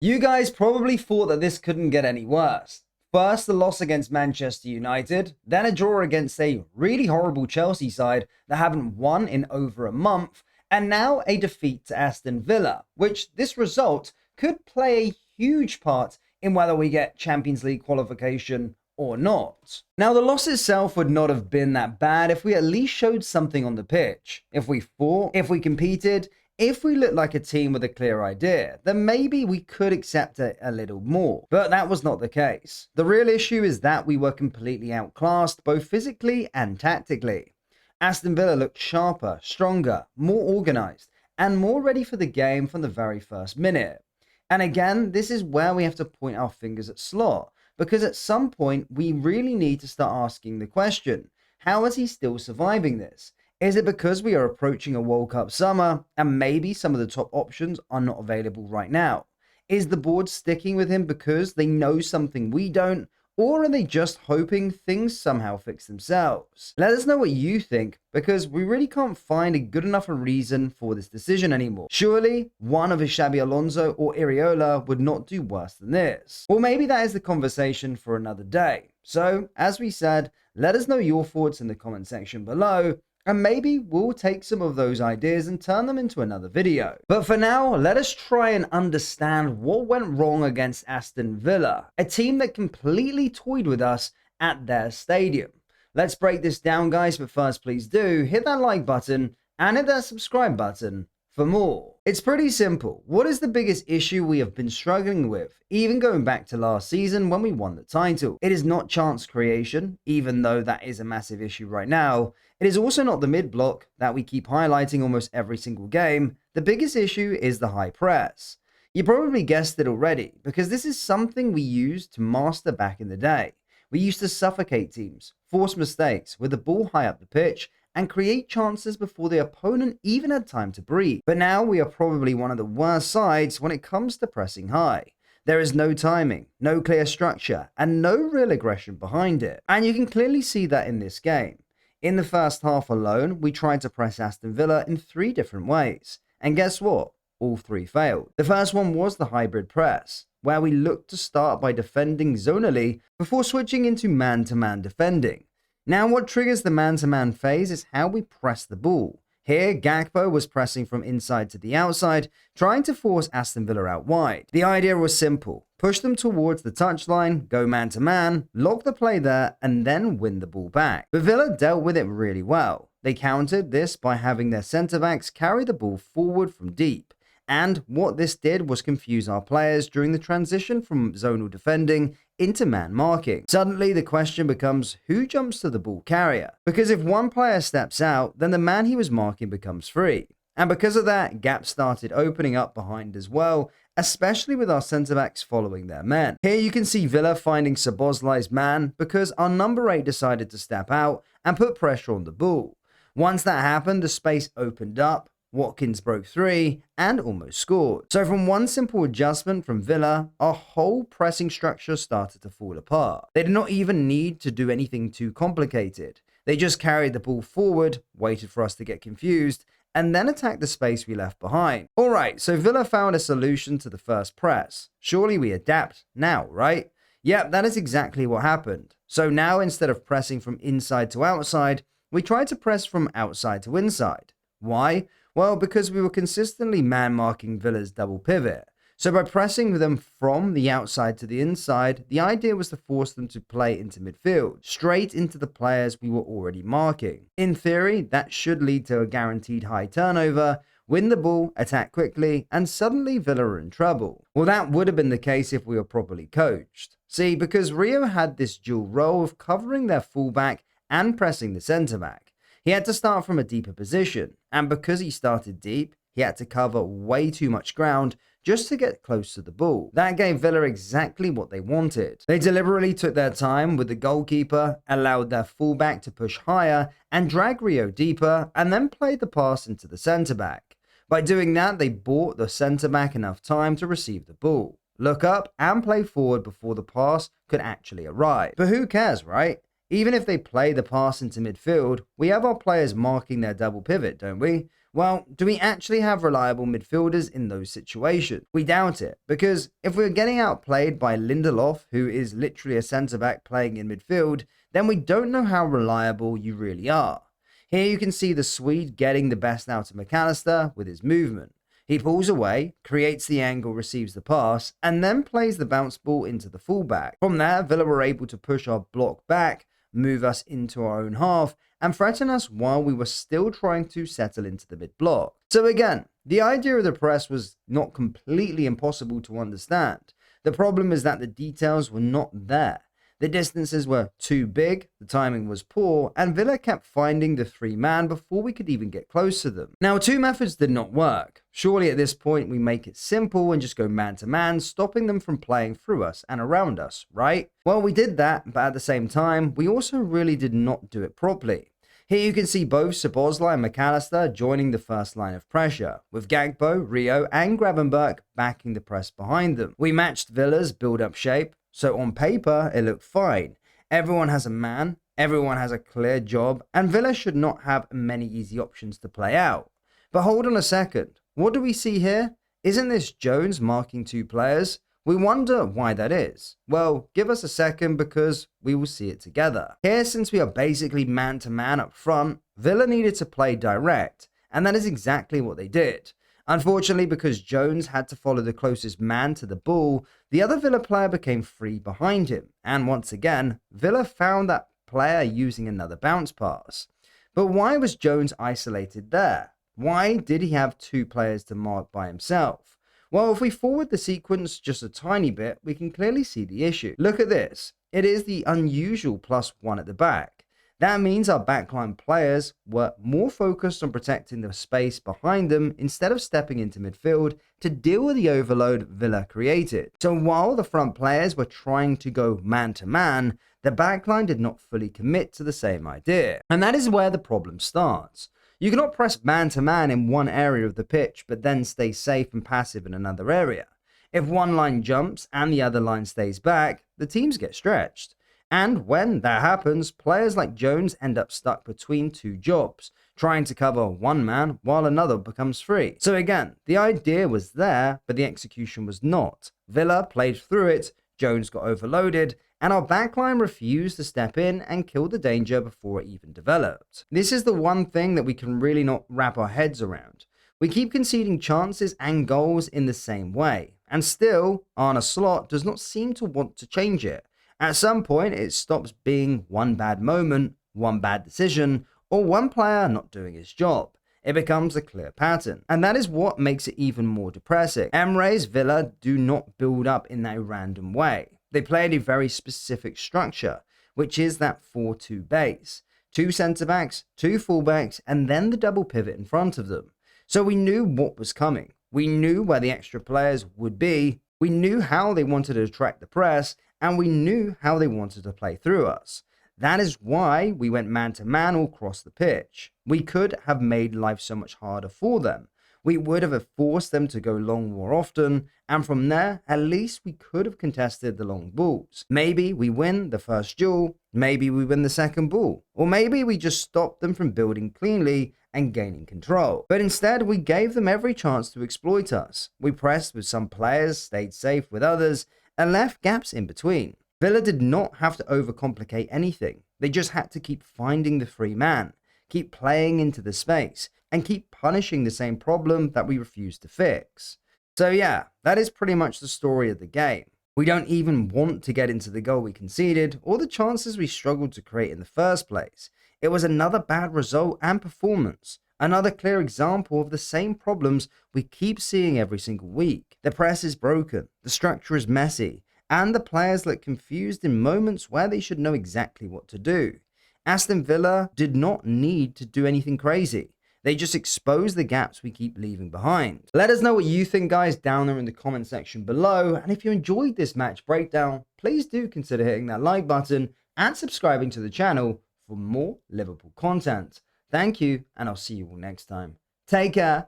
You guys probably thought that this couldn't get any worse. First, the loss against Manchester United, then a draw against a really horrible Chelsea side that haven't won in over a month, and now a defeat to Aston Villa, which this result could play a huge part in whether we get Champions League qualification or not. Now, the loss itself would not have been that bad if we at least showed something on the pitch. If we fought, if we competed, if we looked like a team with a clear idea, then maybe we could accept it a little more. But that was not the case. The real issue is that we were completely outclassed, both physically and tactically. Aston Villa looked sharper, stronger, more organised, and more ready for the game from the very first minute. And again, this is where we have to point our fingers at Slot, because at some point we really need to start asking the question, how is he still surviving this? Is it because we are approaching a World Cup summer and maybe some of the top options are not available right now? Is the board sticking with him because they know something we don't? Or are they just hoping things somehow fix themselves? Let us know what you think, because we really can't find a good enough reason for this decision anymore. Surely, one of Xabi Alonso or Iriola would not do worse than this. Or maybe that is the conversation for another day. So, as we said, let us know your thoughts in the comment section below, and maybe we'll take some of those ideas and turn them into another video. But for now, let us try and understand what went wrong against Aston Villa, a team that completely toyed with us at their stadium. Let's break this down, guys, but first please do hit that like button and hit that subscribe button for more. It's pretty simple. What is the biggest issue we have been struggling with, even going back to last season when we won the title? It is not chance creation, even though that is a massive issue right now. It is also not the mid-block that we keep highlighting almost every single game. The biggest issue is the high press. You probably guessed it already, because this is something we used to master back in the day. We used to suffocate teams, force mistakes with the ball high up the pitch, and create chances before the opponent even had time to breathe. But now we are probably one of the worst sides when it comes to pressing high. There is no timing, no clear structure, and no real aggression behind it. And you can clearly see that in this game. In the first half alone, we tried to press Aston Villa in 3 different ways. And guess what? All 3 failed. The first one was the hybrid press, where we looked to start by defending zonally before switching into man-to-man defending. Now, what triggers the man-to-man phase is how we press the ball. Here, Gakpo was pressing from inside to the outside, trying to force Aston Villa out wide. The idea was simple. Push them towards the touchline, go man-to-man, lock the play there, and then win the ball back. But Villa dealt with it really well. They countered this by having their centre-backs carry the ball forward from deep. And what this did was confuse our players during the transition from zonal defending into man marking. Suddenly, the question becomes, who jumps to the ball carrier? Because if one player steps out, then the man he was marking becomes free. And because of that, gaps started opening up behind as well, especially with our centre-backs following their men. Here you can see Villa finding Szoboszlai's man because our number 8 decided to step out and put pressure on the ball. Once that happened, the space opened up, Watkins broke 3 and almost scored. So from one simple adjustment from Villa, our whole pressing structure started to fall apart. They did not even need to do anything too complicated. They just carried the ball forward, waited for us to get confused, and then attacked the space we left behind. Alright, so Villa found a solution to the first press. Surely we adapt now, right? Yep, that is exactly what happened. So now instead of pressing from inside to outside, we tried to press from outside to inside. Why? Well, because we were consistently man-marking Villa's double pivot. So by pressing them from the outside to the inside, the idea was to force them to play into midfield, straight into the players we were already marking. In theory, that should lead to a guaranteed high turnover, win the ball, attack quickly, and suddenly Villa are in trouble. Well, that would have been the case if we were properly coached. See, because Rio had this dual role of covering their fullback and pressing the centre-back. He had to start from a deeper position, and because he started deep, he had to cover way too much ground just to get close to the ball. That gave Villa exactly what they wanted. They deliberately took their time with the goalkeeper, allowed their fullback to push higher and drag Rio deeper, and then played the pass into the centre-back. By doing that, they bought the centre-back enough time to receive the ball, look up, and play forward before the pass could actually arrive. But who cares, right? Even if they play the pass into midfield, we have our players marking their double pivot, don't we? Well, do we actually have reliable midfielders in those situations? We doubt it, because if we're getting outplayed by Lindelof, who is literally a centre-back playing in midfield, then we don't know how reliable you really are. Here you can see the Swede getting the best out of McAllister with his movement. He pulls away, creates the angle, receives the pass, and then plays the bounce ball into the fullback. From there, Villa were able to push our block back, move us into our own half, and threaten us while we were still trying to settle into the mid-block. So again, the idea of the press was not completely impossible to understand. The problem is that the details were not there. The distances were too big, the timing was poor, and Villa kept finding the three-man before we could even get close to them. Now, two methods did not work. Surely at this point we make it simple and just go man-to-man, stopping them from playing through us and around us, right? Well, we did that, but at the same time, we also really did not do it properly. Here you can see both Szoboszlai and McAllister joining the first line of pressure, with Gakpo, Rio, and Gravenberch backing the press behind them. We matched Villa's build-up shape, so on paper, it looked fine. Everyone has a man, everyone has a clear job, and Villa should not have many easy options to play out. But hold on a second, what do we see here? Isn't this Jones marking two players? We wonder why that is. Well, give us a second because we will see it together. Here, since we are basically man-to-man up front, Villa needed to play direct, and that is exactly what they did. Unfortunately, because Jones had to follow the closest man to the ball, the other Villa player became free behind him. And once again, Villa found that player using another bounce pass. But why was Jones isolated there? Why did he have two players to mark by himself? Well, if we forward the sequence just a tiny bit, we can clearly see the issue. Look at this. It is the unusual +1 at the back. That means our backline players were more focused on protecting the space behind them instead of stepping into midfield to deal with the overload Villa created. So while the front players were trying to go man-to-man, the backline did not fully commit to the same idea. And that is where the problem starts. You cannot press man-to-man in one area of the pitch, but then stay safe and passive in another area. If one line jumps and the other line stays back, the teams get stretched. And when that happens, players like Jones end up stuck between two jobs, trying to cover one man while another becomes free. So again, the idea was there, but the execution was not. Villa played through it, Jones got overloaded, and our backline refused to step in and kill the danger before it even developed. This is the one thing that we can really not wrap our heads around. We keep conceding chances and goals in the same way, and still, Arne Slot does not seem to want to change it. At some point, it stops being one bad moment, one bad decision, or one player not doing his job. It becomes a clear pattern. And that is what makes it even more depressing. Emre's Villa do not build up in that random way. They play in a very specific structure, which is that 4-2 base. Two centre-backs, two full-backs, and then the double pivot in front of them. So we knew what was coming. We knew where the extra players would be. We knew how they wanted to attract the press, and we knew how they wanted to play through us. That is why we went man-to-man all across the pitch. We could have made life so much harder for them. We would have forced them to go long more often, and from there, at least we could have contested the long balls. Maybe we win the first duel, maybe we win the second ball, or maybe we just stop them from building cleanly and gaining control. But instead, we gave them every chance to exploit us. We pressed with some players, stayed safe with others, and left gaps in between. Villa did not have to overcomplicate anything. They just had to keep finding the free man, keep playing into the space, and keep punishing the same problem that we refused to fix. So yeah, that is pretty much the story of the game. We don't even want to get into the goal we conceded or the chances we struggled to create in the first place. It was another bad result and performance. Another clear example of the same problems we keep seeing every single week. The press is broken, the structure is messy, and the players look confused in moments where they should know exactly what to do. Aston Villa did not need to do anything crazy. They just expose the gaps we keep leaving behind. Let us know what you think, guys, down there in the comment section below. And if you enjoyed this match breakdown, please do consider hitting that like button and subscribing to the channel for more Liverpool content. Thank you, and I'll see you all next time. Take care.